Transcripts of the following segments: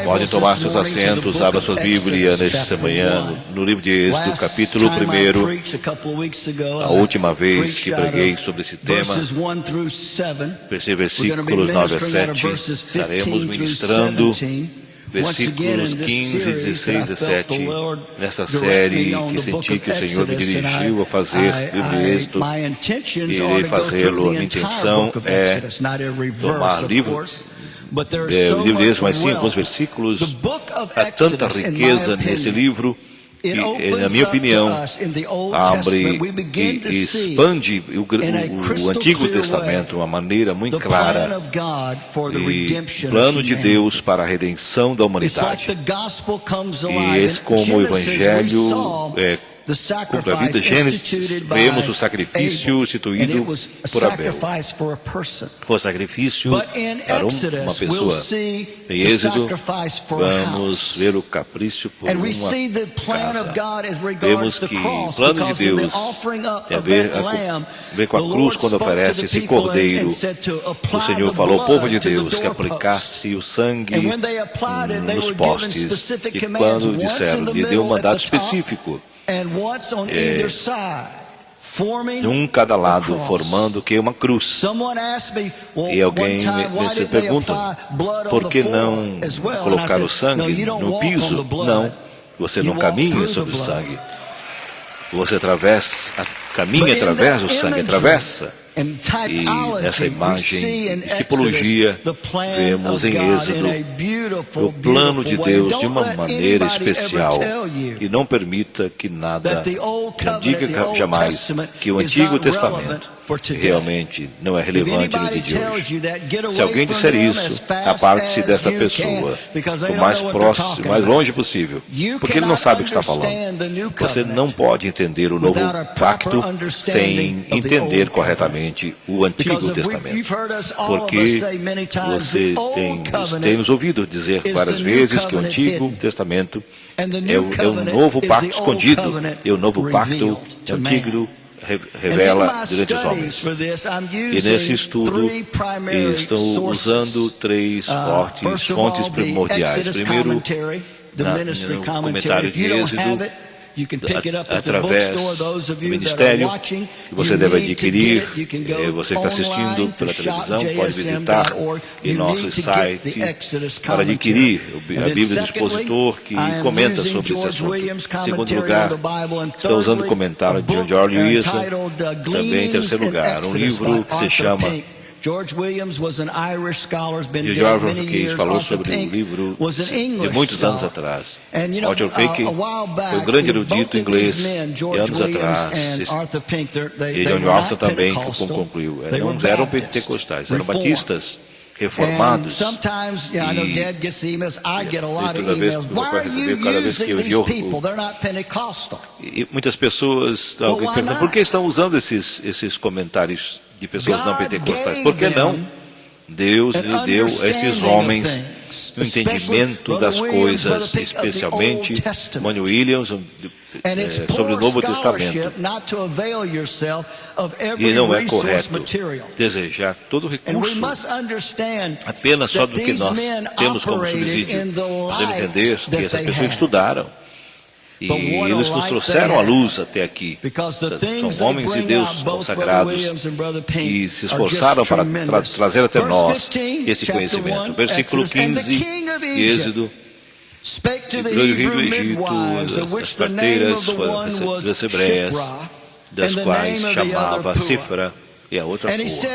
Podem tomar seus assentos, abra sua Bíblia nesta manhã, no livro de Êxodo, capítulo 1. A última vez que preguei sobre esse tema, versículos 9 a 7, estaremos ministrando versículos 15, 16 e 17, nessa série que senti que o Senhor me dirigiu a fazer, livro de Êxodo, e irei fazê-lo. A minha intenção é tomar livro de Êxodo, mais 5 versículos. Há tanta riqueza nesse livro, e, na minha opinião, abre e expande o Antigo Testamento de uma maneira muito clara, e o plano de Deus para a redenção da humanidade. E esse, como o Evangelho cumpre a vida de Gênesis, vemos o sacrifício instituído por Abel. Foi sacrifício para uma pessoa. Em Êxodo, vamos ver o capricho por uma casa. Vemos que o plano de Deus tem a ver com a cruz, quando oferece esse cordeiro. O Senhor falou ao povo de Deus que aplicasse o sangue nos postes. E quando disseram, lhe deu um mandato específico. Um cada lado, formando que uma cruz. E alguém me pergunta, por que não colocar o sangue no piso? Não, você não caminha sobre o sangue. Você caminha através do sangue, atravessa. E nessa imagem de tipologia, vemos em Êxodo o plano de Deus de uma maneira especial, e não permita que nada, não diga jamais que o Antigo Testamento realmente não é relevante no dia de hoje. Se alguém disser isso, aparte-se desta pessoa o mais próximo, o mais longe possível, porque ele não sabe o que está falando. Você não pode entender o novo pacto sem entender corretamente o Antigo Testamento, porque você tem nos ouvido dizer várias vezes que o Antigo Testamento é o novo pacto escondido, e o novo pacto antigo revela durante os homens. E nesse estudo estou usando três fontes primordiais. Primeiro, no comentário de Êxodo, através do ministério, que você deve adquirir. Você que está assistindo pela televisão pode visitar em nosso site para adquirir a Bíblia do Expositor, que comenta sobre esse assunto. Em segundo lugar, estou usando o comentário de John George Wilson. Também em terceiro lugar, um livro que se chama George Williams falou sobre um livro de muitos anos atrás. Walter Fake foi um grande erudito inglês de anos atrás. E John Walton também concluiu. Não eram pentecostais, eram batistas reformados. Cada vez que eu envio, e muitas pessoas perguntam, por que estão usando esses comentários de pessoas não pentecostais? Por que não? Deus lhe deu a esses homens o entendimento das coisas, especialmente Manuel Williams, sobre o Novo Testamento. E não é correto desejar todo o recurso apenas só do que nós temos como subsídio. Nós devemos entender que essas pessoas estudaram. E eles nos trouxeram a luz até aqui. São homens de Deus consagrados e se esforçaram para trazer até nós esse conhecimento. Versículo 15 de Êxodo. Liberou o rei do Egito, as parteiras das hebreias, das quais chamava Cifra, e a outra cor. E ele disse,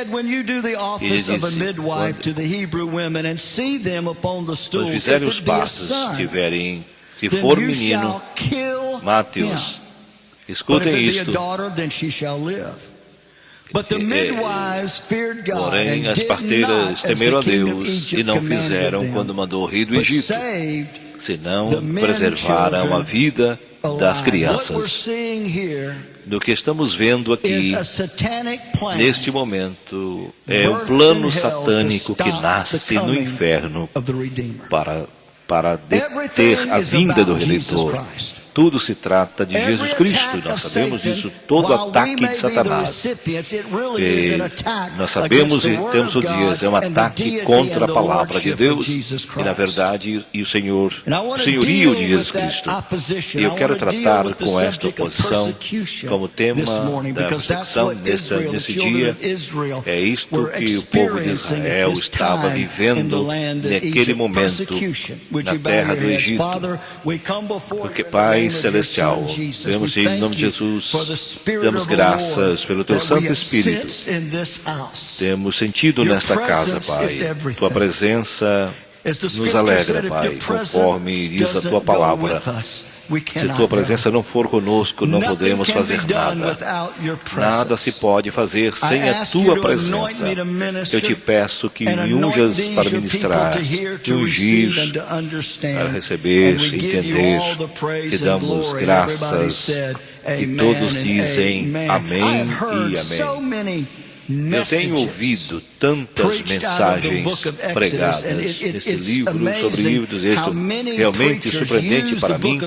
quando fizerem os partos, se for menino, mate-os. Escutem isto. Porém, as parteiras temeram a Deus e não fizeram quando mandou o rei do Egito, senão preservaram a vida das crianças. Do que estamos vendo aqui, neste momento, é um plano satânico que nasce no inferno para deter a vinda do Redentor. tudo se trata de Jesus Cristo. Nós sabemos disso, todo ataque de Satanás. E nós sabemos e temos o dias, é um ataque contra a palavra de Deus e, na verdade, o senhorio de Jesus Cristo. E eu quero tratar com esta oposição como tema da reflexão nesse dia. É isto que o povo de Israel estava vivendo naquele momento na terra do Egito. Porque, Pai Celestial, vemos em nome de Jesus, damos graças pelo Teu Santo Espírito. Temos sentido nesta casa, Pai, Tua presença nos alegra, Pai, conforme diz a Tua palavra. Se Tua presença não for conosco, não podemos fazer nada. Nada se pode fazer sem a Tua presença. Eu te peço que me unjas para ministrar, te ungir para receber e entender. Te damos graças e todos dizem amém e amém. Eu tenho ouvido tantas mensagens pregadas nesse livro sobre livros do Êxodo, realmente surpreendente para mim,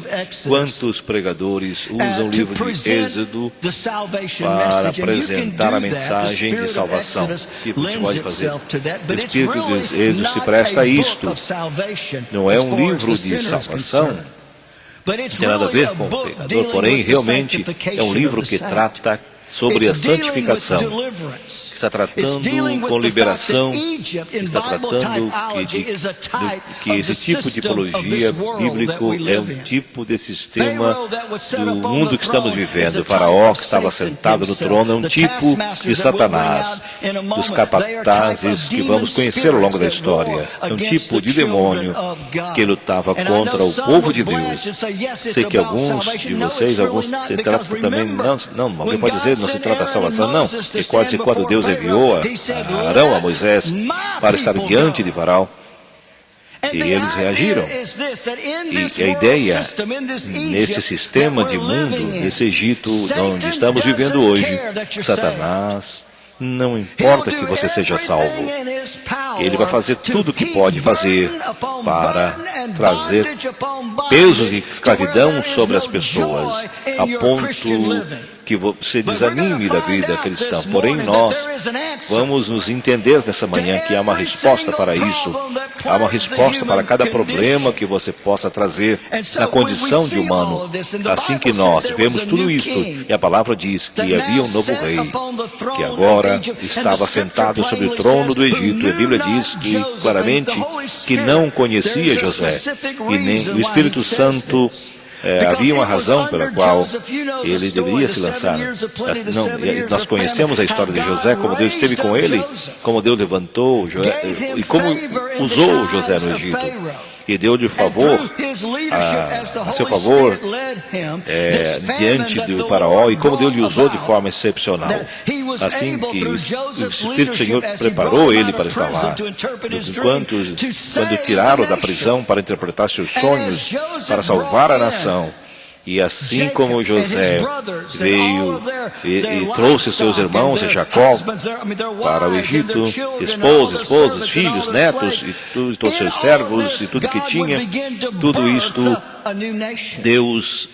quantos pregadores usam o livro de Êxodo para apresentar a mensagem de salvação. O que você pode fazer? O Espírito de Êxodo se presta a isto. Não é um livro de salvação, não tem nada a ver com o pecador, porém, realmente é um livro que trata sobre a santificação, está tratando com liberação, está tratando que esse tipo de tipologia bíblico é um tipo de sistema do mundo que estamos vivendo. O faraó que estava sentado no trono é um tipo de Satanás, dos capatazes que vamos conhecer ao longo da história. É um tipo de demônio que lutava contra o povo de Deus. Sei que alguns de vocês, se trata também, não, alguém pode dizer, não se trata da salvação, não. Recorde-se quando Deus enviou a Arão, a Moisés, para estar diante de Faraó. E eles reagiram. E a ideia, nesse sistema de mundo, nesse Egito, onde estamos vivendo hoje, Satanás não importa que você seja salvo. Ele vai fazer tudo o que pode fazer para trazer peso de escravidão sobre as pessoas, a ponto que você desanime da vida cristã. Porém, nós vamos nos entender nessa manhã que há uma resposta para isso. Há uma resposta para cada problema que você possa trazer na condição de humano. Assim que nós vemos tudo isto, e a palavra diz que havia um novo rei, que agora estava sentado sobre o trono do Egito. E a Bíblia diz que, claramente, que não conhecia José, e nem o Espírito Santo. Havia uma razão pela qual ele deveria se lançar. Nós conhecemos a história de José, como Deus esteve com ele, como Deus levantou e como usou José no Egito. E deu-lhe favor, a seu favor, diante do faraó, e como Deus lhe usou de forma excepcional. Assim que o Espírito do Senhor preparou ele para estar lá. Quando tiraram da prisão para interpretar seus sonhos, para salvar a nação. E assim como José veio e trouxe seus irmãos e Jacó para o Egito, esposas, filhos, netos, e todos seus servos e tudo que tinha, tudo isto, Deus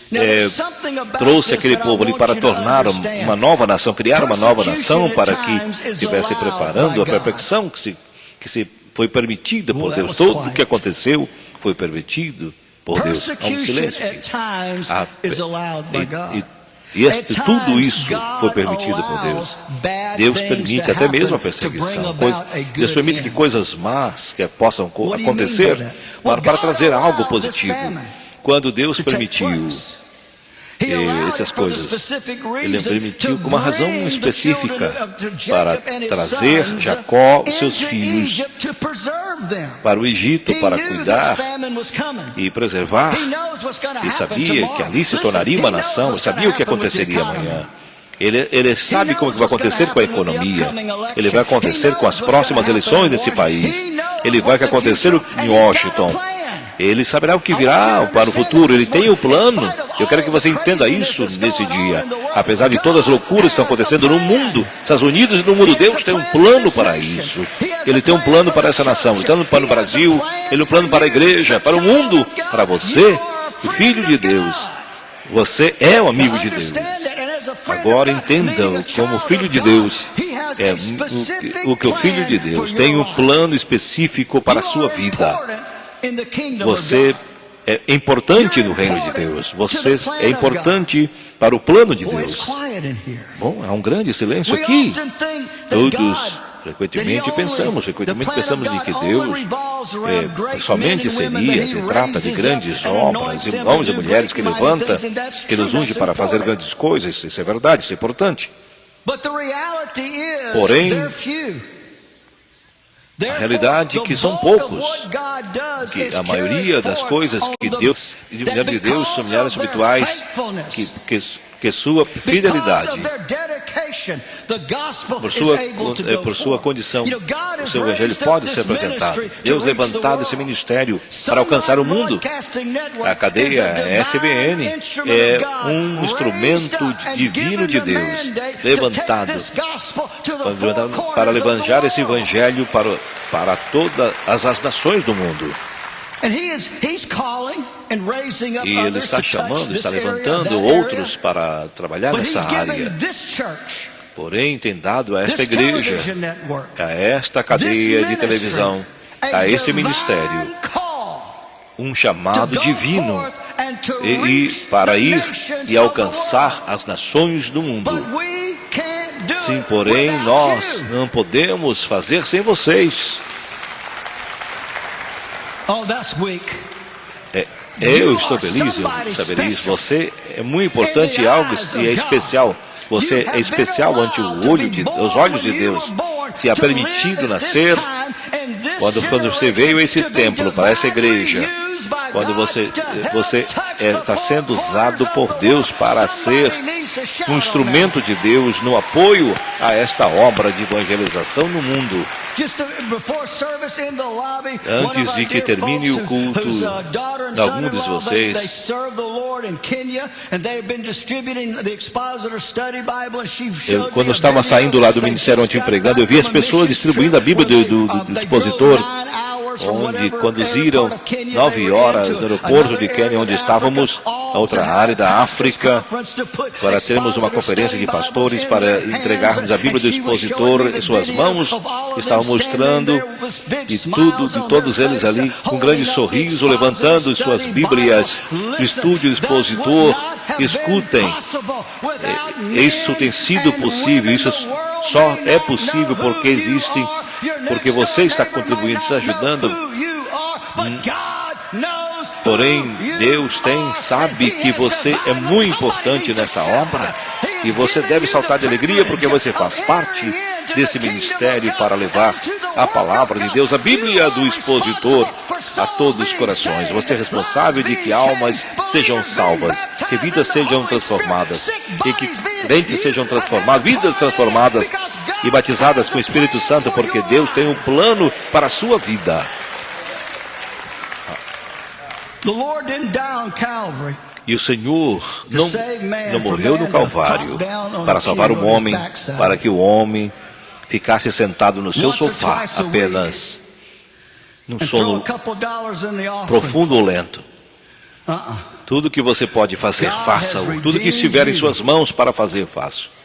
trouxe aquele povo ali para tornar uma nova nação, criar uma nova nação para que estivesse preparando a perfeição que se foi permitida por Deus. Tudo o que aconteceu foi permitido por Deus. Há um silêncio. Tudo isso foi permitido por Deus. Deus permite até mesmo a perseguição. Deus permite que coisas más que possam acontecer para trazer algo positivo. Quando Deus permitiu essas coisas, Ele permitiu com uma razão específica para trazer Jacó e seus filhos para o Egito, para cuidar e preservar. E sabia que ali se tornaria uma nação, sabia o que aconteceria amanhã. Ele sabe como vai acontecer com a economia. Ele vai acontecer com as próximas eleições desse país. Ele vai acontecer em Washington. Ele saberá o que virá para o futuro. Ele tem o plano. Eu quero que você entenda isso nesse dia. Apesar de todas as loucuras que estão acontecendo no mundo, Estados Unidos e no mundo, Deus tem um plano para isso. Ele tem um plano para essa nação. Ele tem um plano para o Brasil. Ele tem um plano para a igreja, para o mundo, para você, o Filho de Deus. Você é o amigo de Deus. Agora entendam, como filho de Deus, o que o filho de Deus tem um plano específico para a sua vida. Você é importante no reino de Deus. Você é importante para o plano de Deus. Bom, há um grande silêncio aqui. Todos frequentemente pensamos de que Deus somente se trata de grandes obras, homens e mulheres que levanta, que nos unge para fazer grandes coisas. Isso é verdade, isso é importante. Porém, a realidade é que são poucos, que a maioria das coisas que Deus, de mulher de Deus, são mulheres espirituais, que sua fidelidade, por sua condição, o seu evangelho pode ser apresentado. Deus levantado esse ministério para alcançar o mundo. A cadeia SBN é um instrumento divino de Deus, levantado para levantar esse evangelho para todas as nações do mundo. E Ele está chamando, está levantando outros para trabalhar nessa área. Porém, tem dado a esta igreja, a esta cadeia de televisão, a este ministério, um chamado divino para ir e alcançar as nações do mundo. Sim, porém, nós não podemos fazer sem vocês. Eu estou feliz, você é muito importante e algo e é especial. Você é especial ante os olhos de Deus. Se é permitido nascer, quando você veio a esse templo, para essa igreja, quando você está sendo usado por Deus para ser um instrumento de Deus no apoio a esta obra de evangelização no mundo. Antes de que termine o culto, alguns de vocês, quando eu estava saindo lá do ministério onde pregando, eu vi as pessoas distribuindo a Bíblia do expositor, onde conduziram 9 horas no aeroporto de Quênia, onde estávamos, a outra área da África, para termos uma conferência de pastores, para entregarmos a Bíblia do expositor em suas mãos. Estavam mostrando de todos eles ali, com um grande sorriso, levantando suas Bíblias do estúdio expositor. Escutem, isso tem sido possível, isso só é possível porque você está contribuindo, está ajudando. Porém, Deus sabe que você é muito importante nessa obra e você deve saltar de alegria porque você faz parte desse ministério para levar a palavra de Deus, a Bíblia do expositor, a todos os corações. Você é responsável de que almas sejam salvas, que vidas sejam transformadas, e que mentes sejam transformadas, vidas transformadas e batizadas com o Espírito Santo, porque Deus tem um plano para a sua vida. E o Senhor não morreu no Calvário para salvar um homem, para que o homem ficasse sentado no seu sofá apenas num sono profundo ou lento. Tudo que você pode fazer, faça-o. Tudo que estiver em suas mãos para fazer, faça.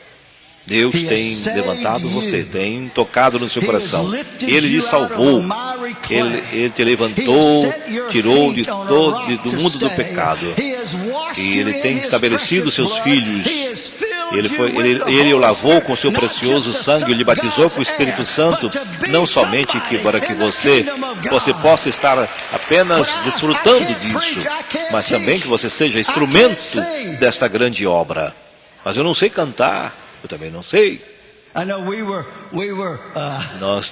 Deus tem levantado você, tem tocado no seu coração. Ele lhe salvou. Ele te levantou, tirou do mundo do pecado. E Ele tem estabelecido seus filhos. Ele o lavou com seu precioso sangue, lhe batizou com o Espírito Santo, não somente para que você possa estar apenas desfrutando disso, mas também que você seja instrumento desta grande obra. Mas eu não sei cantar. Eu também não sei. Nós,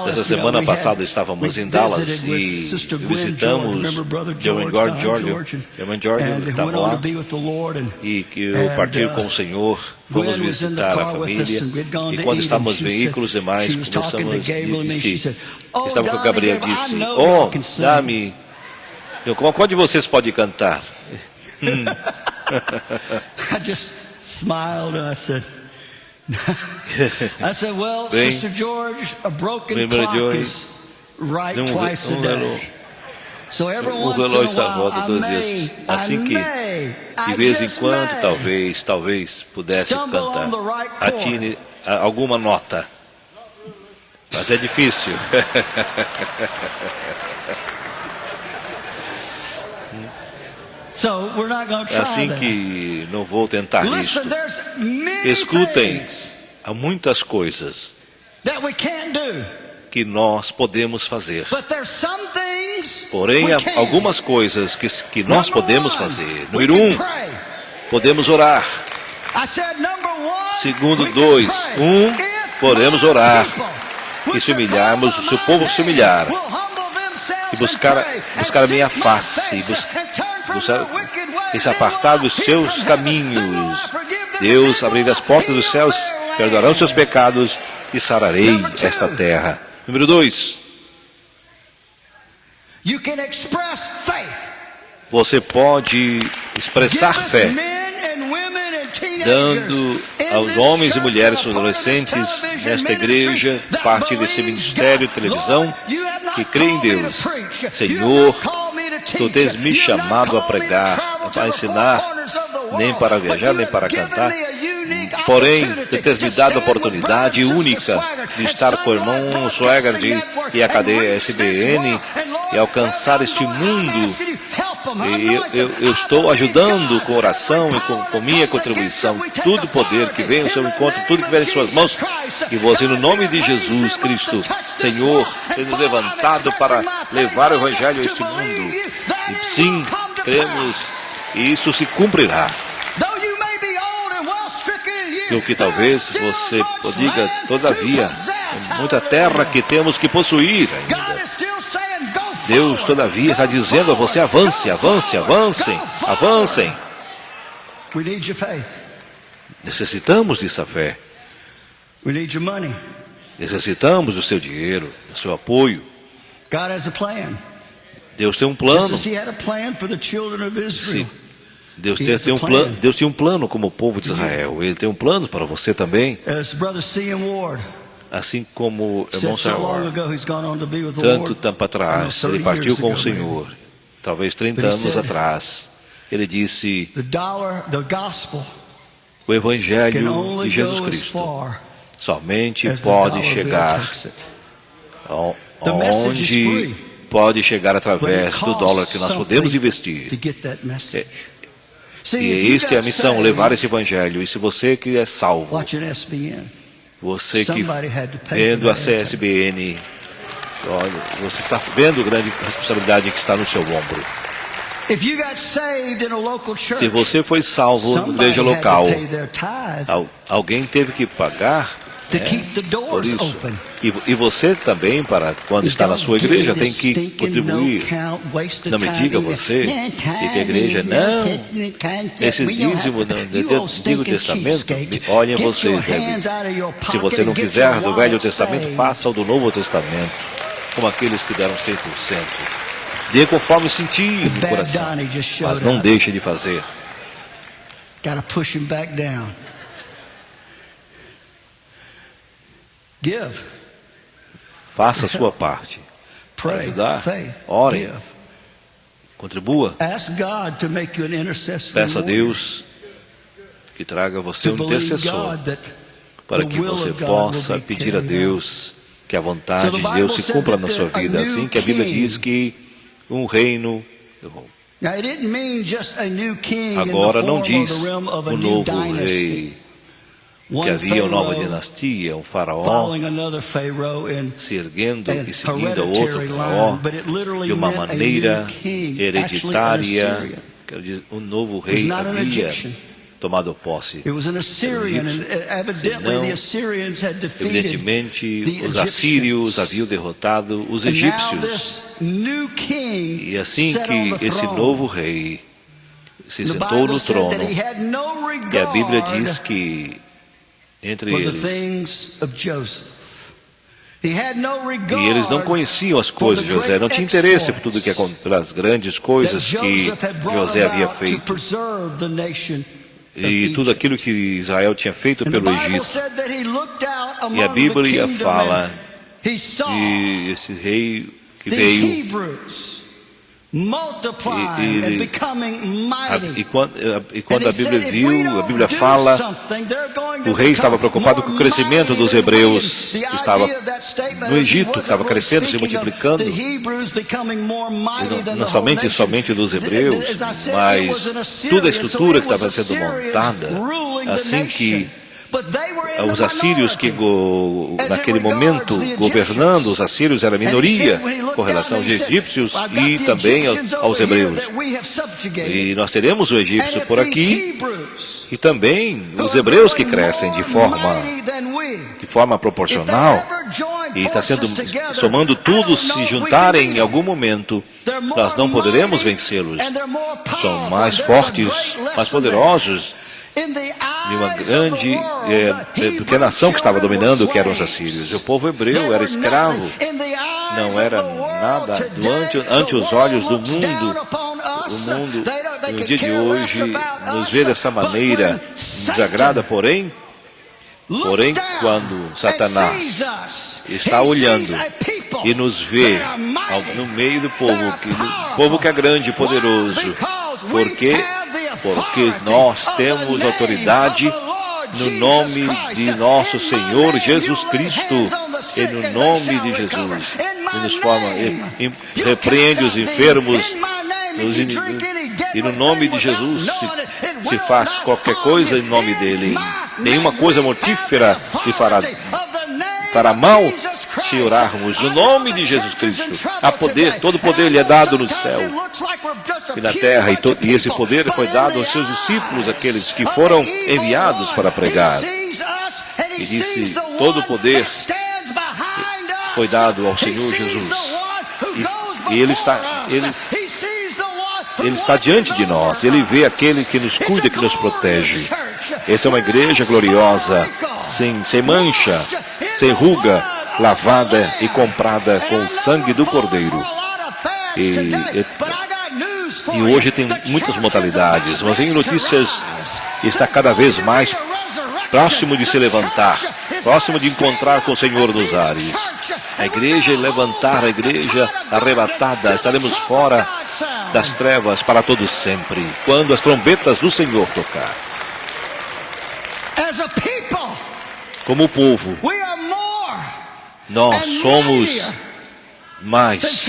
essa semana passada, estávamos em Dallas e visitamos Jeremy George estava lá, e que eu partir com o Senhor, fomos visitar a família, e quando estávamos em veículos demais, começamos estava com o Gabriel, disse, Dami, qual de vocês pode cantar? Smiled and I said, well, Sister George, a broken clock is right twice a day. O relógio está à volta dos dias. Assim que, de vez em quando, talvez pudesse cantar. Atine alguma nota. Mas é difícil. Assim que não vou tentar isso. Escutem, há muitas coisas que nós podemos fazer. Porém, há algumas coisas que nós podemos fazer. Número 1, podemos orar. Segundo, 2, podemos orar. E se humilharmos, se o povo se humilhar e buscar a minha face, e se apartar dos seus caminhos, Deus abrirá as portas dos céus, perdoarão seus pecados e sararei esta terra. Número 2. Você pode expressar fé, dando aos homens e mulheres adolescentes nesta igreja, parte desse ministério de televisão, que crê em Deus. Senhor, Tu tens me chamado a pregar, a ensinar, nem para viajar, nem para cantar. Porém, Tu tens me dado a oportunidade única de estar com o irmão Swagard e a cadeia SBN e alcançar este mundo. Eu estou ajudando com oração e com minha contribuição. Tudo poder que vem ao seu encontro, tudo que vem em suas mãos. E você, no nome de Jesus Cristo, Senhor, tem nos levantado para levar o Evangelho a este mundo. E sim, cremos, e isso se cumprirá. E o que talvez você diga, todavia, tem muita terra que temos que possuir ainda. Deus, todavia, está dizendo a você, avancem. Necessitamos dessa fé. Necessitamos do seu dinheiro, do seu apoio. Deus tem um plano. Sim. Deus tem um plano como o povo de Israel. Ele tem um plano para você também. Assim como o irmão Seward, tanto tempo atrás, ele partiu com o Senhor, talvez 30 anos atrás. Ele disse, o Evangelho de Jesus Cristo somente pode chegar onde pode chegar através do dólar que nós podemos investir. E esta é a missão, levar esse Evangelho. E se você que é salvo, você que vendo a CSBN, olha, você está vendo a grande responsabilidade que está no seu ombro. Se você foi salvo na igreja local, alguém teve que pagar por isso. E você também, para quando está na sua igreja, tem que contribuir. Não me diga você que a igreja, não, esse dízimo do Antigo Testamento, olhem você, se você não quiser do Velho Testamento, faça o do Novo Testamento, como aqueles que deram 100%. Dê conforme sentir no coração, mas não deixe de fazer. Faça a sua parte. Para ajudar, ore, contribua. Peça a Deus que traga você um intercessor, para que você possa pedir a Deus que a vontade de Deus se cumpra na sua vida. Assim que a Bíblia diz que um reino... Agora não diz um novo rei, que havia uma nova dinastia, um faraó se erguendo e seguindo a outro faraó de uma maneira hereditária. Quer dizer, um novo rei havia tomado posse. Evidentemente, os assírios haviam derrotado os egípcios. E assim que esse novo rei se sentou no trono, e a Bíblia diz que entre eles, e eles não conheciam as coisas de José, não tinha interesse por tudo que pelas grandes coisas que José havia feito e tudo aquilo que Israel tinha feito pelo Egito. E a Bíblia fala de esse rei que veio E quando a Bíblia fala, o rei estava preocupado com o crescimento dos hebreus, que estava no Egito, que estava crescendo, se multiplicando. E não somente dos hebreus, mas toda a estrutura que estava sendo montada, assim que os assírios que naquele momento governando, os assírios eram minoria com relação aos egípcios e também aos hebreus. E nós teremos o egípcio por aqui e também os hebreus que crescem de forma proporcional e está somando tudo, se juntarem em algum momento, nós não poderemos vencê-los. São mais fortes, mais poderosos de uma grande pequena nação que estava dominando, que eram os assírios. O povo hebreu era escravo, não era nada ante os olhos do mundo. O mundo, no dia de hoje, nos vê dessa maneira, nos agrada, porém, quando Satanás está olhando e nos vê no meio do povo que é grande e poderoso, porque nós temos autoridade no nome de nosso Senhor Jesus Cristo, e no nome de Jesus, repreende os enfermos, e no nome de Jesus se faz qualquer coisa em nome dele. Nenhuma coisa mortífera lhe fará mal se orarmos no nome de Jesus Cristo. Há poder, todo poder lhe é dado no céu e na terra, e esse poder foi dado aos seus discípulos, aqueles que foram enviados para pregar. E disse, todo poder foi dado ao Senhor Jesus. E Ele está diante de nós. Ele vê aquele que nos cuida, que nos protege. Essa é uma igreja gloriosa, sem mancha, sem ruga, lavada e comprada com o sangue do Cordeiro. E hoje tem muitas modalidades, mas em notícias está cada vez mais próximo de se levantar, próximo de encontrar com o Senhor nos ares. A igreja levantar, a igreja arrebatada, estaremos fora das trevas para todo sempre, quando as trombetas do Senhor tocar. Como povo, nós somos mais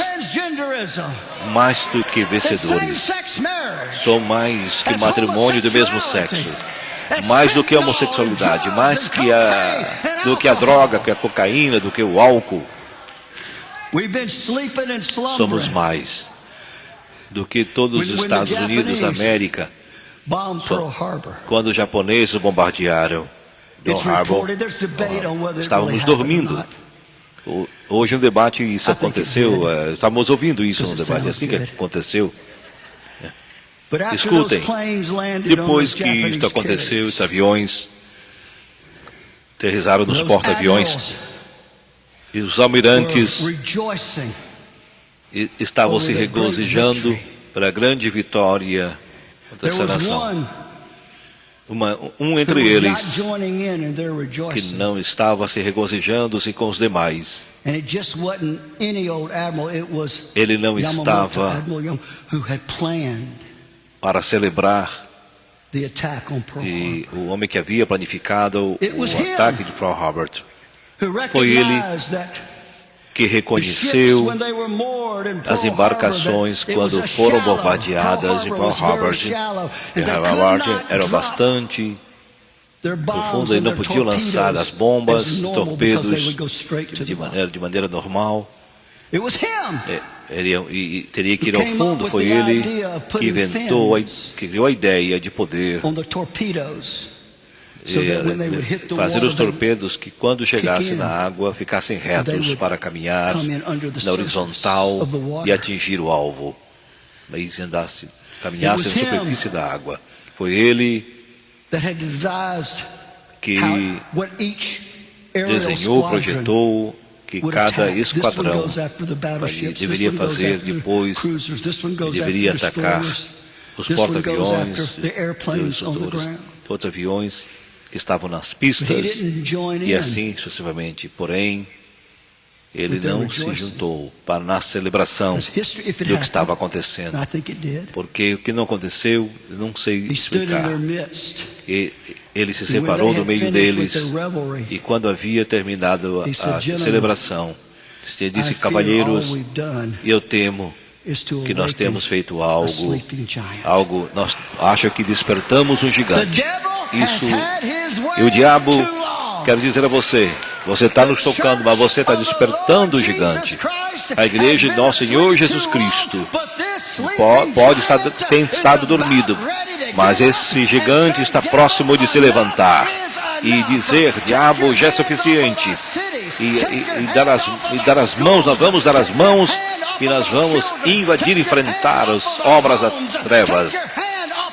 do que vencedores. Somos mais que matrimônio do mesmo sexo, mais do que a homossexualidade, mais do que a droga, que a cocaína, do que o álcool. Somos mais do que todos os Estados Unidos da América. Quando os japoneses bombardearam Pearl Harbor, estávamos dormindo. Hoje um debate, isso aconteceu, estamos ouvindo isso no debate, assim que aconteceu. Escutem, depois que isto aconteceu, os aviões aterrissaram nos porta-aviões e os almirantes estavam se regozijando pela grande vitória dessa nação. Entre eles que não estava se regozijando-se com os demais. Ele não estava para celebrar o homem que havia planificado o ataque de Pearl Harbor. Foi ele que reconheceu as embarcações quando foram bombardeadas de Pearl Harbor. Eram bastante profundas e não podiam lançar as bombas, torpedos de maneira normal. E teria que ir ao fundo. Foi ele que inventou, que criou a ideia de poder fazer os torpedos que, quando chegassem na água, ficassem retos para caminhar na horizontal e atingir o alvo, mas caminhassem na superfície da água. Foi ele que desenhou, projetou que cada esquadrão deveria fazer depois, deveria atacar os porta-aviões, os aviões que estavam nas pistas, e assim sucessivamente. Porém, ele não se juntou na celebração do que estava acontecendo. Porque o que não aconteceu, eu não sei explicar. E ele se separou do meio deles, e quando havia terminado a celebração, ele disse: cavalheiros, eu temo que nós temos feito algo, nós acho que despertamos um gigante. E o diabo, quero dizer a você, você está nos tocando, mas você está despertando o gigante. A igreja de nosso Senhor Jesus Cristo tem estado dormido, mas esse gigante está próximo de se levantar e dizer: diabo, já é suficiente. E dar as mãos, nós vamos dar as mãos e nós vamos invadir, enfrentar as obras das trevas.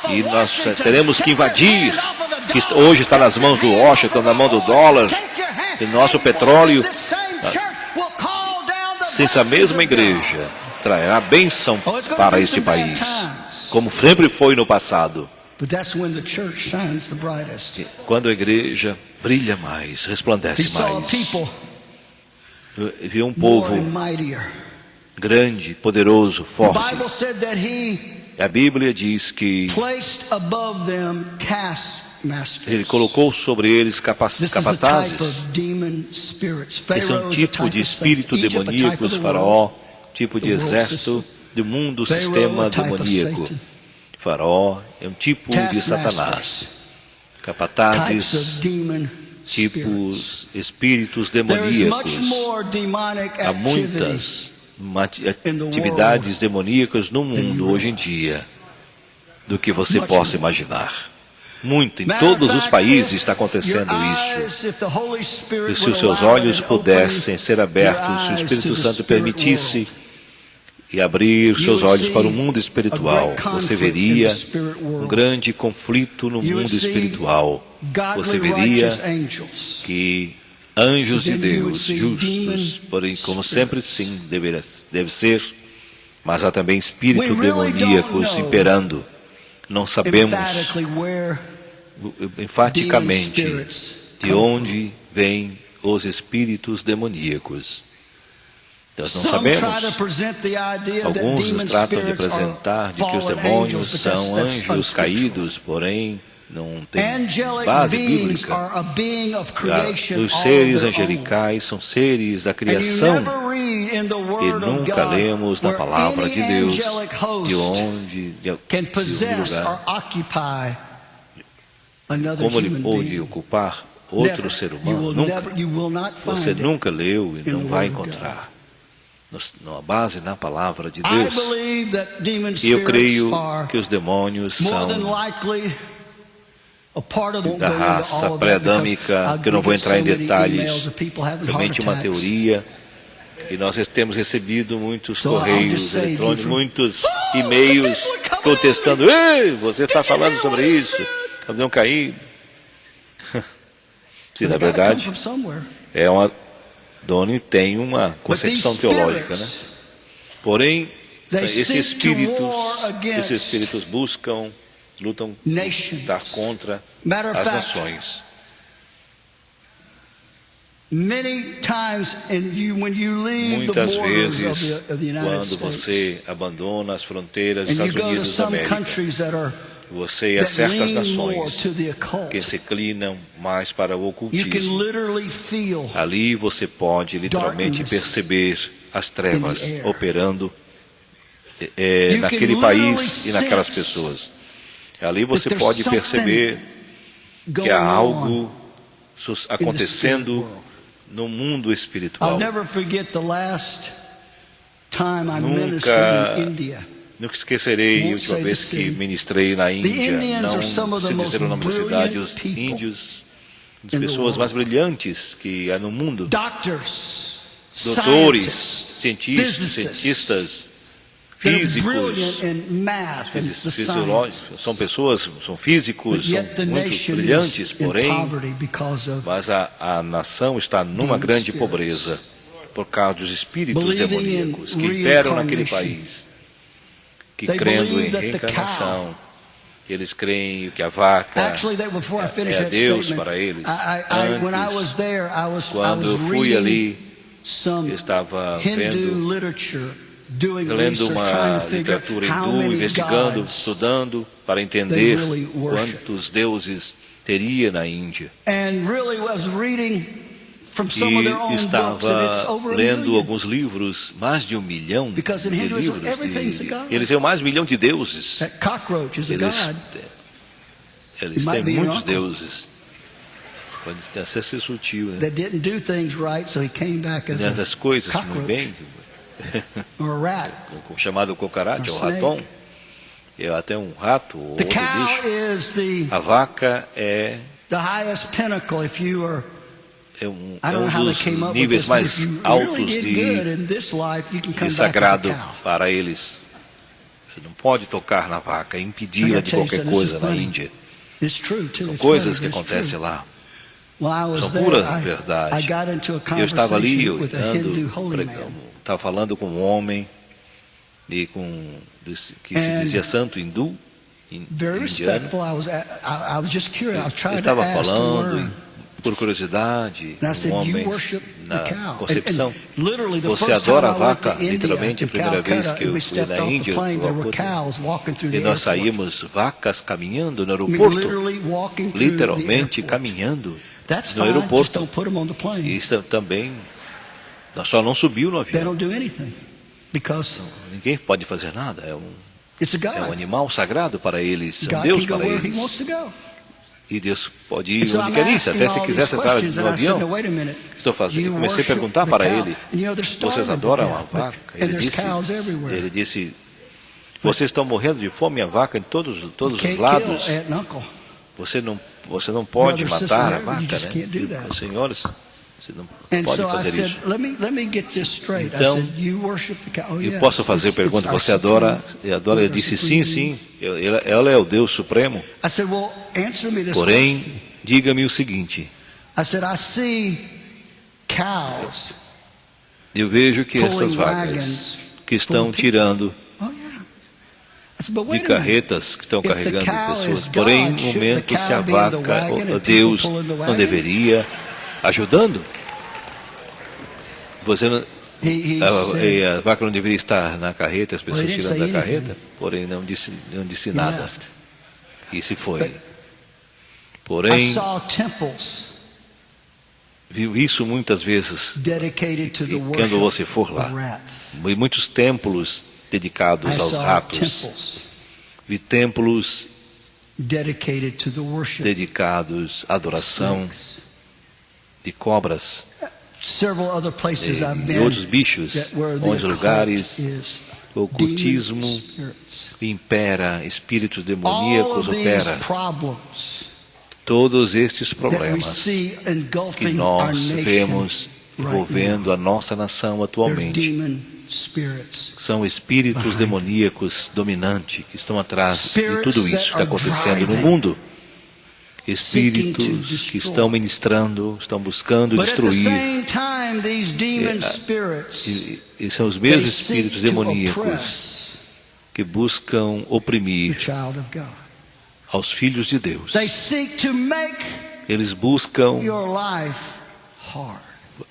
E nós teremos que invadir, que hoje está nas mãos do Washington, na mão do dólar, e nosso petróleo. Se essa mesma igreja trará bênção para este país, como sempre foi no passado. Quando a igreja brilha mais, resplandece mais. Viu um povo grande, poderoso, forte. A Bíblia diz que ele colocou sobre eles capatazes. Esse é um tipo de espírito demoníaco, Faraó, tipo de exército do mundo, sistema demoníaco. Faraó é um tipo de Satanás. Capatazes, tipos, espíritos demoníacos. Há muitas atividades demoníacas no mundo hoje em dia do que você possa imaginar. Muito, em todos os países está acontecendo isso. E se os seus olhos pudessem ser abertos, se o Espírito Santo permitisse e abrir seus olhos para o mundo espiritual, você veria um grande conflito no mundo espiritual. Você veria que anjos de Deus, justos, porém, como sempre sim deve ser, mas há também espíritos demoníacos imperando. Não sabemos enfaticamente de onde vêm os espíritos demoníacos. Nós não sabemos. Alguns tratam de apresentar de que os demônios são anjos caídos, porém não tem base bíblica. Os seres angelicais são seres da criação. E nunca lemos na palavra de Deus de onde, de lugar, como ele pôde ocupar outro ser humano. Nunca. Você nunca leu e não vai encontrar. Na base na palavra de Deus. E eu creio que os demônios são da raça pré-adâmica, que eu não vou entrar em detalhes, somente uma teoria. E nós temos recebido muitos correios eletrônicos, muitos e-mails protestando: ei, você está falando sobre isso, avião caído. Se na verdade Doni tem uma concepção teológica, né? Porém, esses espíritos lutam contra as nações. Muitas vezes, quando você abandona as fronteiras dos Estados Unidos da América, você e certas nações que se inclinam mais para o ocultismo, ali você pode literalmente perceber as trevas operando naquele país e naquelas pessoas. Ali você pode perceber que há algo acontecendo no mundo espiritual. Nunca esquecerei a última vez que ministrei na Índia. Não se dizer o nome da cidade. Os índios, as pessoas mais brilhantes que há no mundo. Doutores, cientistas, físicos, fisiológicos, são físicos, são muito brilhantes, porém, mas a nação está numa grande pobreza por causa dos espíritos demoníacos que imperam naquele país, que crendo em reencarnação, eles creem que a vaca é Deus para eles. Antes, quando eu fui ali, estava lendo uma literatura hindu, investigando, estudando para entender quantos deuses teria na Índia. E estava lendo alguns livros, mais de 1 milhão de livros. Eles têm mais de 1 milhão de deuses. Eles têm muitos deuses. Pode até ser sutil, né? As coisas não bem, chamado cucaracha, ou raton, é até um rato ou outro bicho. A vaca é um dos níveis mais altos de sagrado para eles. Você não pode tocar na vaca, impedir-la de qualquer coisa na Índia. São coisas que acontecem lá. São pura verdade. Eu estava ali, estava falando com um homem que se dizia santo hindu, indiano. Ele estava falando por curiosidade, com homens na Concepção. Você adora a vaca? Literalmente, a primeira vez que eu fui na Índia, e nós saímos vacas caminhando no aeroporto, literalmente caminhando no aeroporto. E isso também, só não subiu no avião. Ninguém pode fazer nada. É um animal sagrado para eles, é um Deus para eles. E Deus pode ir onde quer ir, até se quisesse entrar no avião. Estou fazendo. Comecei a perguntar para ele: vocês adoram a vaca? Ele disse: vocês estão morrendo de fome a vaca em todos os lados. Você não pode matar a vaca, né? Senhores, você não pode fazer isso. Então, eu posso fazer a pergunta: você adora? Ele disse: sim. Ela é o Deus Supremo. Porém, diga-me o seguinte: eu vejo que essas vacas que estão tirando de carretas, que estão carregando pessoas, porém, no momento, se a vaca, Deus não deveria ajudando? A vaca não deveria estar na carreta, as pessoas tirando da carreta, porém não disse nada. E se foi. Porém, viu isso muitas vezes, quando você for lá. E muitos templos dedicados aos ratos. Vi templos dedicados à adoração de cobras e outros bichos, onde lugares o ocultismo impera, espíritos demoníacos opera. Todos estes problemas que nós vemos envolvendo a nossa nação atualmente são espíritos demoníacos dominantes que estão atrás de tudo isso que está acontecendo no mundo. Espíritos que estão ministrando, estão buscando destruir. E são os mesmos espíritos demoníacos que buscam oprimir aos filhos de Deus. Eles buscam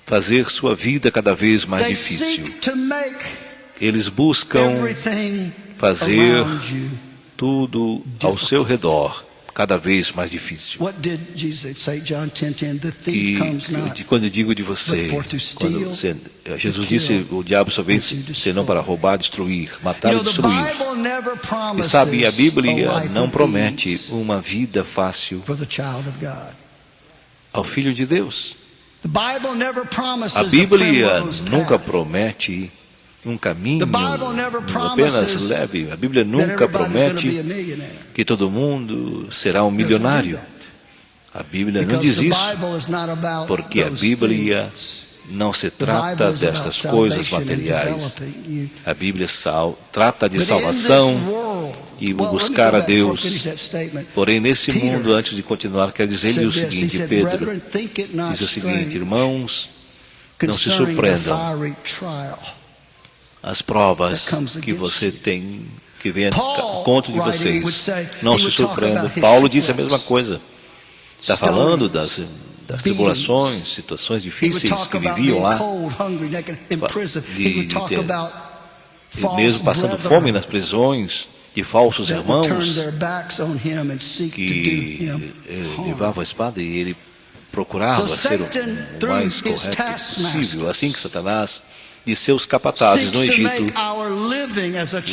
fazer sua vida cada vez mais difícil. Eles buscam fazer tudo ao seu redor cada vez mais difícil. E quando eu digo de você, Jesus disse: o diabo só vem senão para roubar, destruir, matar e destruir. E sabe, a Bíblia não promete uma vida fácil ao Filho de Deus. A Bíblia nunca promete um caminho apenas leve. A Bíblia nunca promete que todo mundo será um milionário. A Bíblia não diz isso, porque a Bíblia não se trata destas coisas materiais. A Bíblia trata de salvação e buscar a Deus. Porém, nesse mundo, antes de continuar, quer dizer-lhe o seguinte: Pedro diz o seguinte: irmãos, não se surpreendam. As provas que você tem, que vem contra de vocês, não se surpreendam. Paulo disse a mesma coisa. Está falando das tribulações, situações difíceis que viviam lá, e mesmo passando fome nas prisões, de falsos irmãos que levavam a espada e ele procurava ser o mais correto possível. Assim que Satanás de seus capatazes no Egito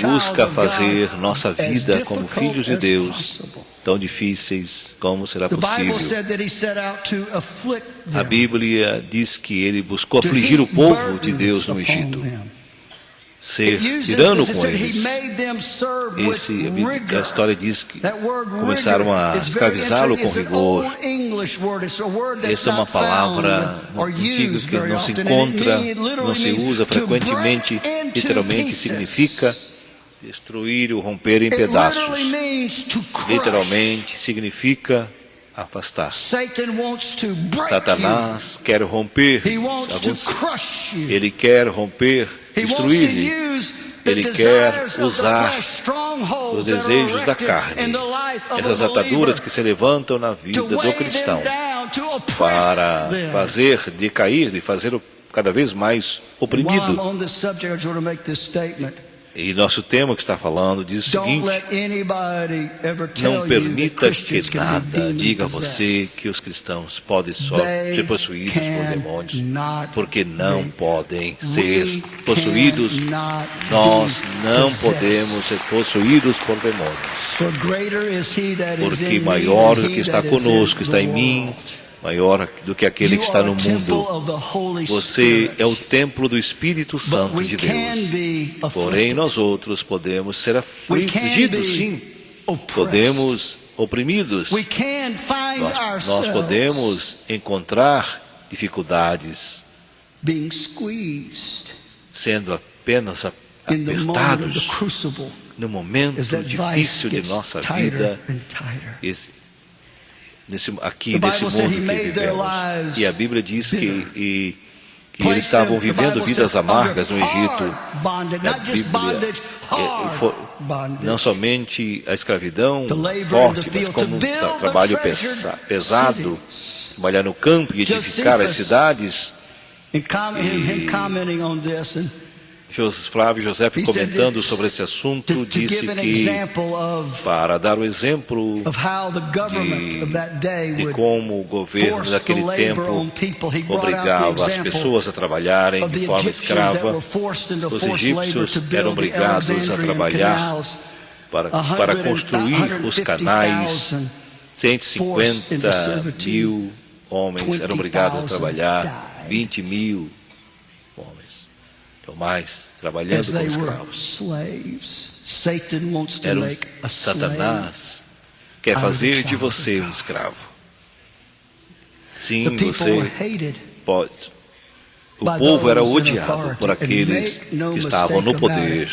busca fazer nossa vida como filhos de Deus tão difíceis como será possível. A Bíblia diz que ele buscou afligir o povo de Deus no Egito, ser tirano com eles. A história diz que começaram a escravizá-lo com rigor. Essa é uma palavra antiga que não se encontra, não se usa frequentemente. Literalmente significa destruir ou romper em pedaços. Literalmente significa afastar. Satanás quer romper, ele quer romper, destruir-lhe. Ele quer usar os desejos da carne, essas ataduras que se levantam na vida do cristão, para fazer decair e fazer cada vez mais oprimido. E nosso tema que está falando diz o seguinte: não permita que nada diga a você que os cristãos podem só ser possuídos por demônios, porque não podem ser possuídos. Nós não podemos ser possuídos por demônios, porque maior do que está conosco, está em mim, maior do que aquele que está no mundo. Você é o templo do Espírito Santo de Deus. Porém, nós outros podemos ser afligidos, sim. Podemos oprimidos. Nós podemos encontrar dificuldades, sendo apenas apertados no momento difícil de nossa vida. Desse mundo que vivemos. E a Bíblia diz que eles estavam vivendo vidas amargas no Egito. Na Bíblia, não somente a escravidão forte, mas como um trabalho pesado, trabalhar no campo e edificar as cidades. Flávio José, comentando sobre esse assunto, disse que, para dar o exemplo de como o governo daquele tempo obrigava as pessoas a trabalharem de forma escrava, os egípcios eram obrigados a trabalhar para construir os canais. 150 mil homens eram obrigados a trabalhar, 20 mil homens ou mais, trabalhando como escravos. Satanás quer fazer de você um escravo. Sim, você pode. O povo era odiado por aqueles que estavam no poder.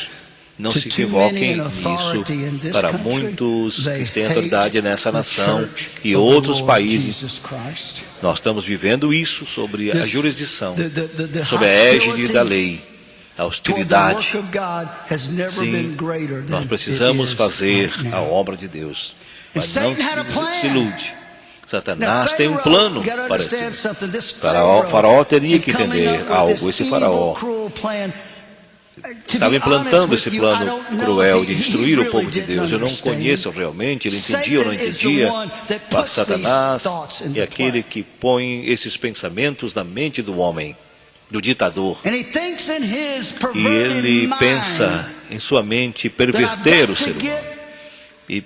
Não se equivoquem nisso. Para muitos que têm autoridade nessa nação e outros países, nós estamos vivendo isso sobre a jurisdição, sobre a égide da lei. A hostilidade. Sim, nós precisamos fazer a obra de Deus. Mas não se ilude. Satanás tem um plano para isso. O faraó teria que entender algo. Esse faraó estava implantando esse plano cruel de destruir o povo de Deus. Eu não conheço realmente, ele entendia ou não entendia, mas Satanás é aquele que põe esses pensamentos na mente do homem, do ditador. E ele pensa em sua mente perverter o ser humano. E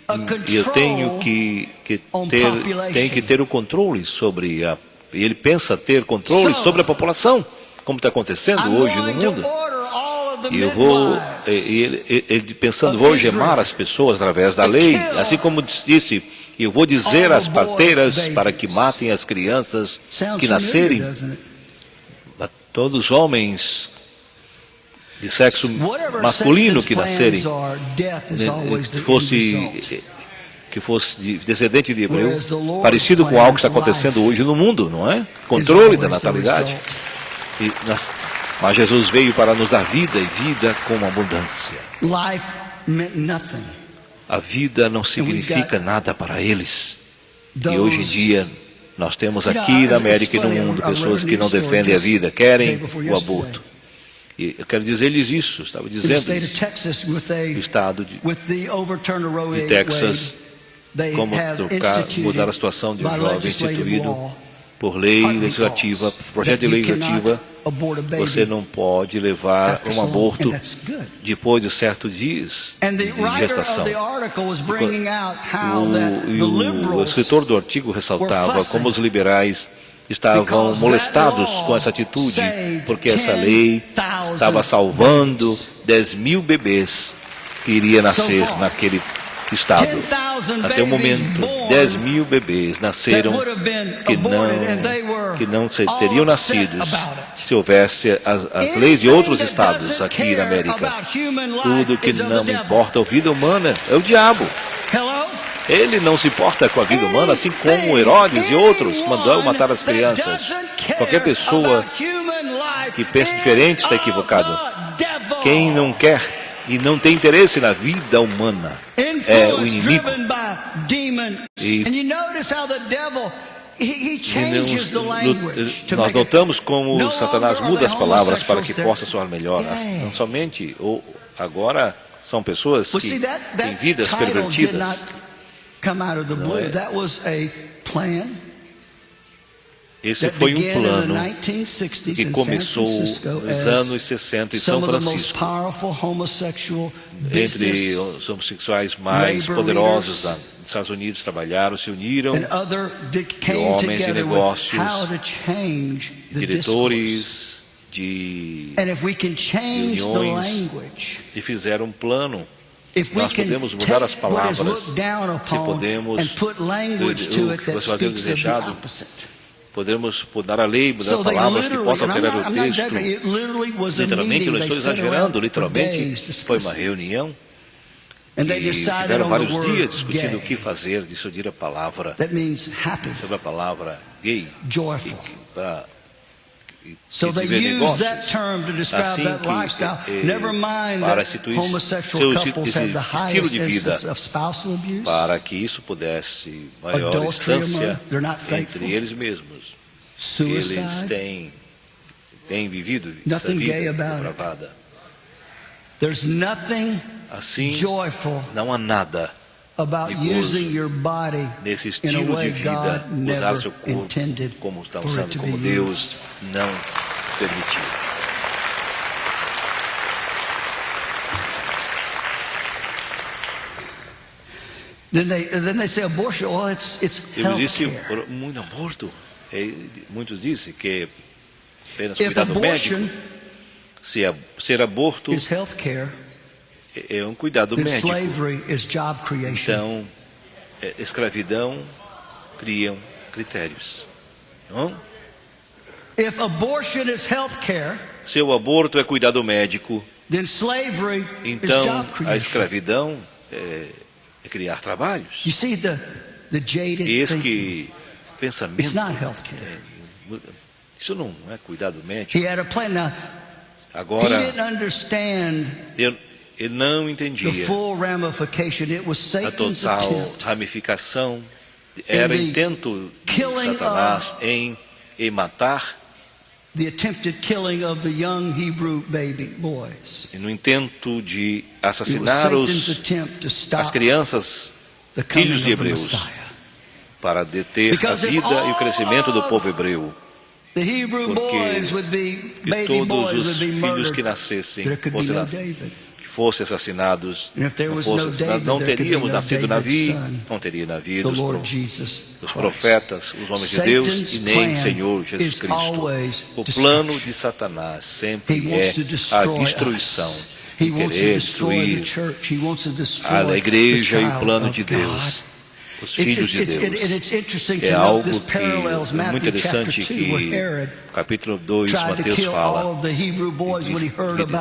eu tenho que ter o controle sobre ele pensa ter controle sobre a população, como está acontecendo hoje no mundo. E eu vou, ele pensando, vou gemar as pessoas através da lei, assim como disse, eu vou dizer às parteiras para que matem as crianças que nascerem. Todos os homens de sexo masculino que nascerem, que fosse descendente de hebreu, parecido com algo que está acontecendo hoje no mundo, não é? Controle da natalidade. Mas Jesus veio para nos dar vida e vida com abundância. A vida não significa nada para eles. E hoje em dia Nós temos aqui na América e no mundo pessoas que não defendem a vida, querem o aborto. E eu quero dizer-lhes isso, estava dizendo o estado de Texas, como mudar a situação de um jovem instituído por lei legislativa, projeto de lei legislativa. Você não pode levar um aborto depois de certos dias de gestação. O escritor do artigo ressaltava como os liberais estavam molestados com essa atitude, porque essa lei estava salvando 10.000 bebês que iriam nascer naquele estado. Até o momento, 10.000 bebês nasceram que não teriam nascido se houvesse as leis de outros estados aqui na América. Tudo que não importa a vida humana é o diabo. Ele não se importa com a vida humana, assim como Herodes e outros mandou matar as crianças. Qualquer pessoa que pense diferente está equivocado. Quem não quer e não tem interesse na vida humana é o inimigo. Nós notamos como Satanás muda as palavras para que possa soar melhor. Não somente, agora são pessoas que têm vidas pervertidas. Não é? Esse foi um plano que começou nos anos 60 em São Francisco, entre os homossexuais mais poderosos dos Estados Unidos trabalharam, se uniram, de homens de negócios, diretores de uniões, e fizeram um plano. Nós podemos mudar as palavras, se podemos fazer o desejado, podemos mudar a lei, mudar palavras que possam alterar o texto. Literalmente, não estou exagerando, literalmente foi uma reunião e tiveram vários dias discutindo o que fazer, decidir a palavra, sobre a palavra gay, para desenvolver negócios, assim que para instituir esse estilo de vida, para que isso pudesse maior distância entre eles mesmos. Eles têm vivido essa vida depravada. Assim, não há nada de gozo nesse estilo de vida, usar seu corpo como está usando, como Deus não permitiu. Eu disse, muito aborto. Muitos dizem que apenas cuidado médico. Ser aborto é um cuidado médico. Então, escravidão criam critérios. Não? Se o aborto é cuidado médico, então a escravidão é criar trabalhos. E esse que pensamento, isso não é cuidado médico. Agora, ele não entendia a total ramificação. Era intento de Satanás em matar, e no intento de assassinar as crianças, filhos de hebreus, para deter a vida e o crescimento do povo hebreu. Porque todos os filhos que nascessem fossem assassinados, não teríamos nascido Davi, não teria havido os profetas, os homens de Deus, e nem Senhor Jesus Cristo. O plano de Satanás sempre é a destruição, querer destruir a igreja e o plano de Deus, os filhos de Deus. É algo que é muito interessante que o capítulo 2 Mateus fala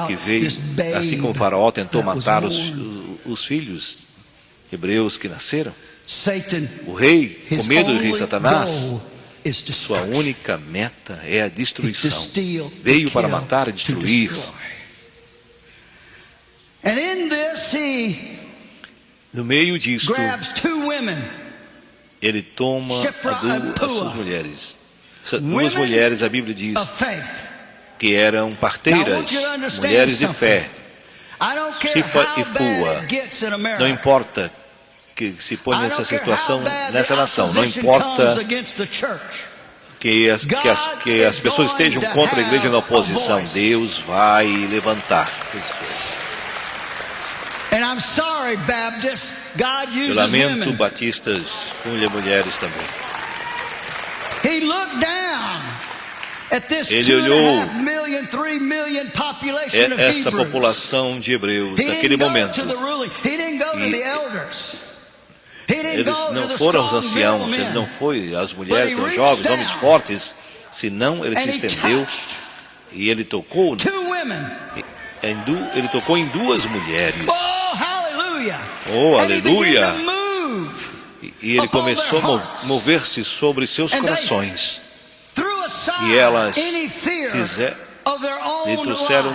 que veio, assim como o faraó tentou matar os filhos hebreus que nasceram, o rei, com medo do rei Satanás, sua única meta é a destruição. Veio para matar e destruir. No meio disto, ele toma as suas mulheres. Duas mulheres, a Bíblia diz, que eram parteiras, mulheres de fé. Shipra e Pua. Não importa que se põe nessa situação, nessa nação. Não importa que as pessoas estejam contra a igreja na oposição. Deus vai levantar pessoas. Eu lamento batistas com mulheres também. Ele olhou essa população de hebreus naquele momento. Eles não foram os anciãos, ele não foi as mulheres, os jovens, homens fortes, senão ele se estendeu e ele tocou. Ele tocou em duas mulheres. Oh, aleluia! E ele começou a mover-se sobre seus corações. E elas lhe trouxeram,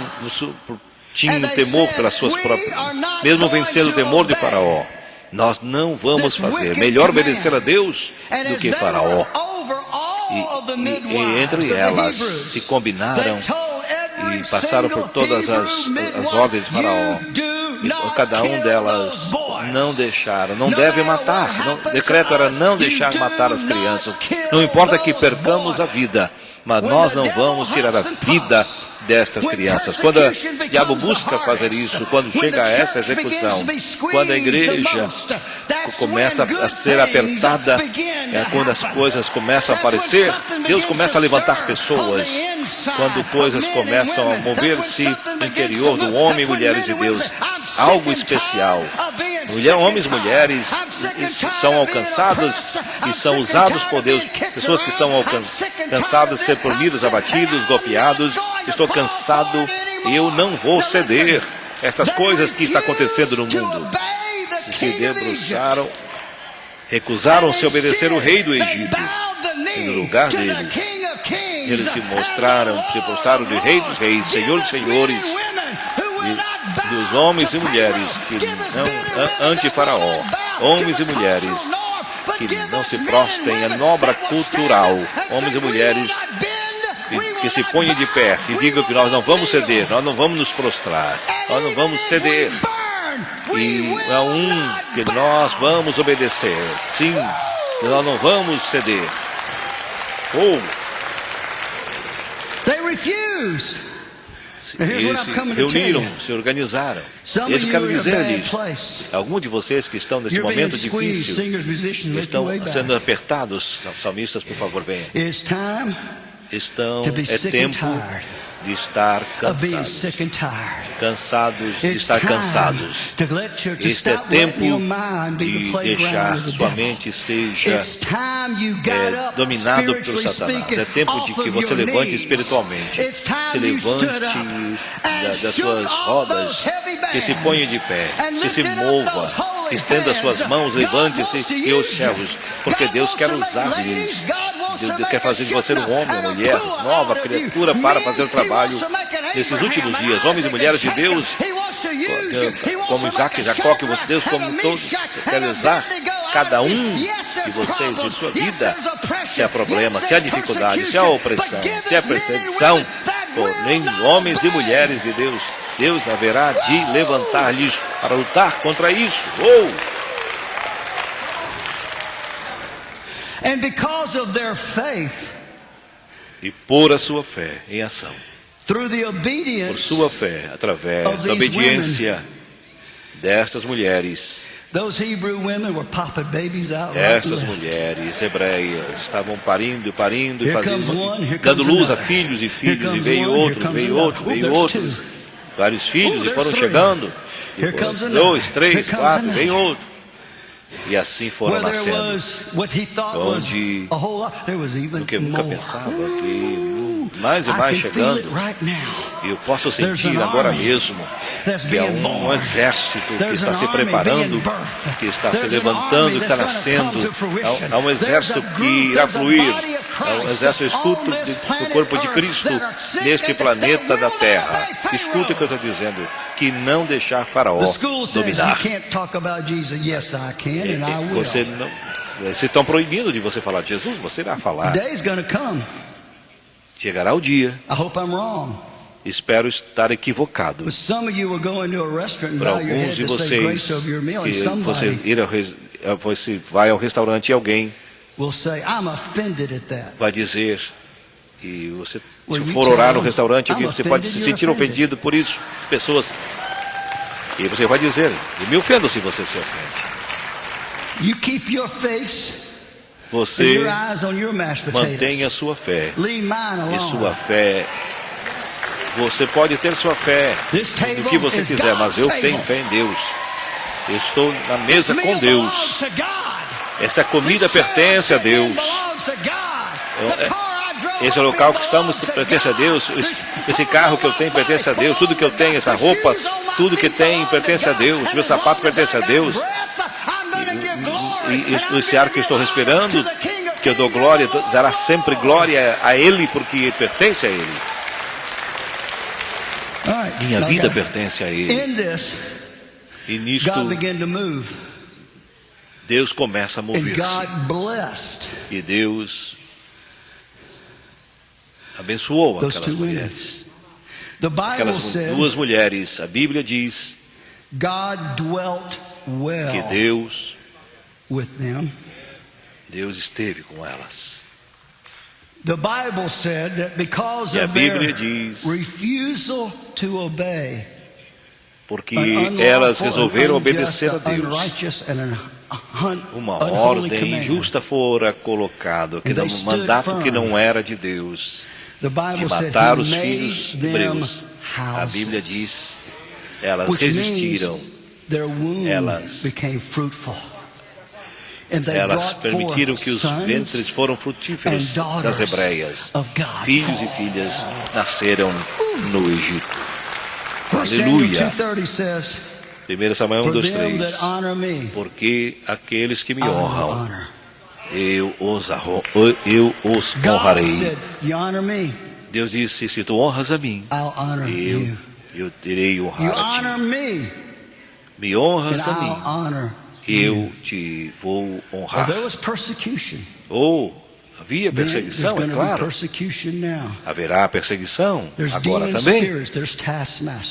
tinham temor pelas suas próprias, mesmo vencendo o temor de Faraó. Nós não vamos fazer, melhor obedecer a Deus do que Faraó. E entre elas se combinaram e passaram por todas as ordens de Faraó. E cada um delas não deixaram, não deve matar. O decreto era não deixar matar as crianças. Não importa que percamos a vida, mas nós não vamos tirar a vida destas crianças. Quando o diabo busca fazer isso, quando chega a essa execução, quando a igreja começa a ser apertada, quando as coisas começam a aparecer, Deus começa a levantar pessoas. Quando coisas começam a mover-se no interior do homem e mulheres de Deus, algo especial. Homens e mulheres são alcançados e são usados por Deus. Pessoas que estão cansadas de ser oprimidas, abatidos, golpeados. Estou cansado e eu não vou ceder. Estas coisas que estão acontecendo no mundo. Se debruçaram, recusaram-se a obedecer o rei do Egito. E no lugar deles, eles se prostraram de rei dos reis, senhor dos senhores, dos homens e mulheres que não anti-faraó, homens e mulheres que não se prostem à obra cultural, homens e mulheres que se ponham de pé e digam que nós não vamos ceder, nós não vamos nos prostrar, nós não vamos ceder. E é que nós vamos obedecer. Sim, nós não vamos ceder. Eles se reuniram, se organizaram. Eu quero dizer-lhes, alguns de vocês que estão nesse momento difícil, estão sendo apertados, salmistas, por favor, venham. É tempo de estar cansados de estar cansados. Este é tempo de deixar sua mente seja dominado por Satanás. É tempo de que você levante espiritualmente. Se levante das suas rodas, que se ponha de pé, que se mova, estenda suas mãos, levante-se e os servos, porque Deus quer usar-lhes. Deus quer fazer de você um homem, uma mulher, nova criatura para fazer o trabalho nesses últimos dias. Homens e mulheres de Deus, como Isaac e Jacó, que Deus, como todos, quer usar cada um de vocês em sua vida. Se há problema, se há dificuldade, se há opressão, se há perseguição, porém, homens e mulheres de Deus, Deus haverá de levantar-lhes para lutar contra isso. And because of their faith, e por a sua fé em ação, through the obedience, por sua fé, através da obediência destas mulheres, those Hebrew women were popping babies out. Estas mulheres hebreias estavam parindo e fazendo, dando luz a filhos e filhos, e veio outros, vários filhos, e foram chegando, e foram 2, 3, 4, veio outro. E assim foram nascendo, onde o que eu nunca pensava, que mais e mais chegando, e eu posso sentir agora mesmo que há um exército que está se preparando, que está se levantando, que está nascendo, há um exército que irá fluir, há um exército escuto do corpo de Cristo neste planeta da Terra. Escuta o que eu estou dizendo, que não deixar Faraó dominar. Você se estão proibindo de você falar de Jesus, você irá falar. Chegará o dia. Espero estar equivocado. Para alguns de vocês, você vai ao restaurante e alguém vai dizer, e você, se for orar no restaurante, você pode se sentir ofendido por isso, pessoas, e você vai dizer, eu me ofendo se você se ofende. Você mantenha sua fé, e sua fé, você pode ter sua fé no que você quiser, mas eu tenho fé em Deus. Eu estou na mesa com Deus. Essa comida pertence a Deus. Esse local que estamos pertence a Deus. Esse carro que eu tenho pertence a Deus. Tudo que eu tenho, essa roupa, tudo que tenho pertence a Deus. Meu sapato pertence a Deus. E esse ar que eu estou respirando, que eu dou glória, dará sempre glória a Ele, porque pertence a Ele. Minha vida pertence a Ele. E nisto, Deus começa a mover-se. E Deus abençoou aquelas mulheres. Aquelas duas mulheres, a Bíblia diz que Deus esteve com elas. The Bible said that because e a of Bíblia their diz, refusal to obey, porque elas resolveram obedecer a Deus, uma ordem injusta fora colocada, que um mandato que não era de Deus, de matar os filhos hebreus. A Bíblia diz, elas resistiram, elas permitiram que os ventres foram frutíferos das hebreias. Filhos e filhas nasceram no Egito. Aleluia. 1 Samuel 1:2-3. Porque aqueles que me honram, eu os honrarei. Deus disse, se tu honras a mim, eu terei honrar a ti. Me honras a mim, eu te vou honrar. Havia perseguição, é claro. Haverá perseguição agora também.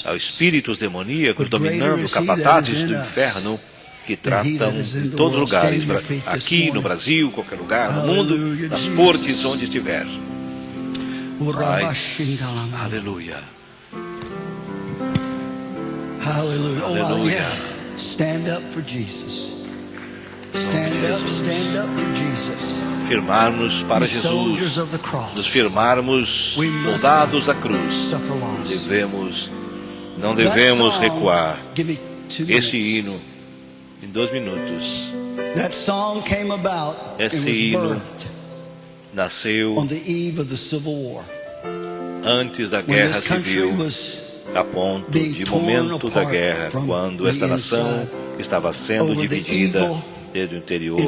Há espíritos demoníacos dominando, capatazes do inferno, que tratam em todos os lugares, aqui no Brasil, qualquer lugar no mundo, nas cortes, onde estiver. Mas, aleluia. Aleluia. Stand up for Jesus. Stand up for Jesus. Firmarmos para Jesus, nos firmarmos soldados da cruz. Não devemos recuar. Esse hino, em 2 minutos, esse hino nasceu antes da guerra civil, a ponto de momento da guerra, quando esta nação estava sendo dividida desde o interior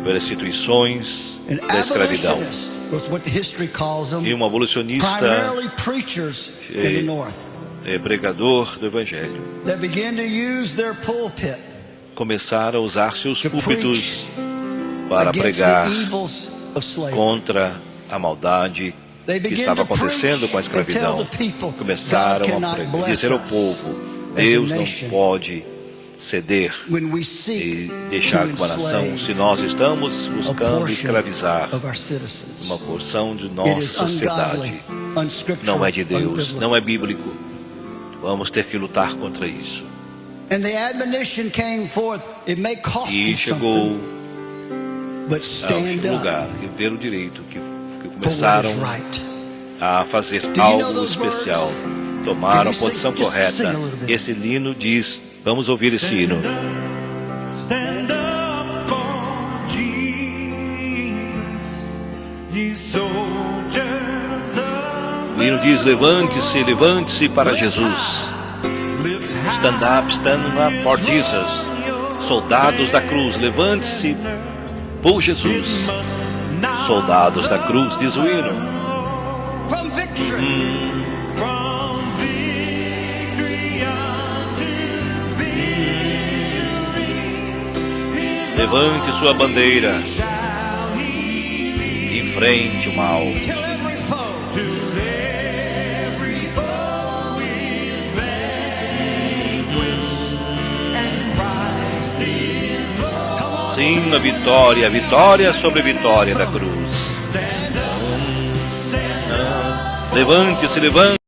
por instituições da escravidão. E um abolicionista, pregador do Evangelho, começaram a usar seus púlpitos para pregar contra a maldade que estava acontecendo com a escravidão. Começaram a dizer ao povo, Deus não pode ceder e deixar com a nação se nós estamos buscando escravizar uma porção de nossa sociedade. Não é de Deus, não é bíblico. Vamos ter que lutar contra isso. E chegou ao lugar, e pelo direito, que começaram a fazer algo especial. Tomaram a posição correta. Esse hino diz, vamos ouvir esse hino. Stand up for Jesus, ye soldiers of O hino diz, levante-se, levante-se para Jesus. Stand up for Jesus. Soldados da cruz, levante-se por Jesus. Soldados da cruz, diz o hino. Levante sua bandeira. Enfrente o mal. Sim, a vitória sobre vitória da cruz. Levante-se, levante.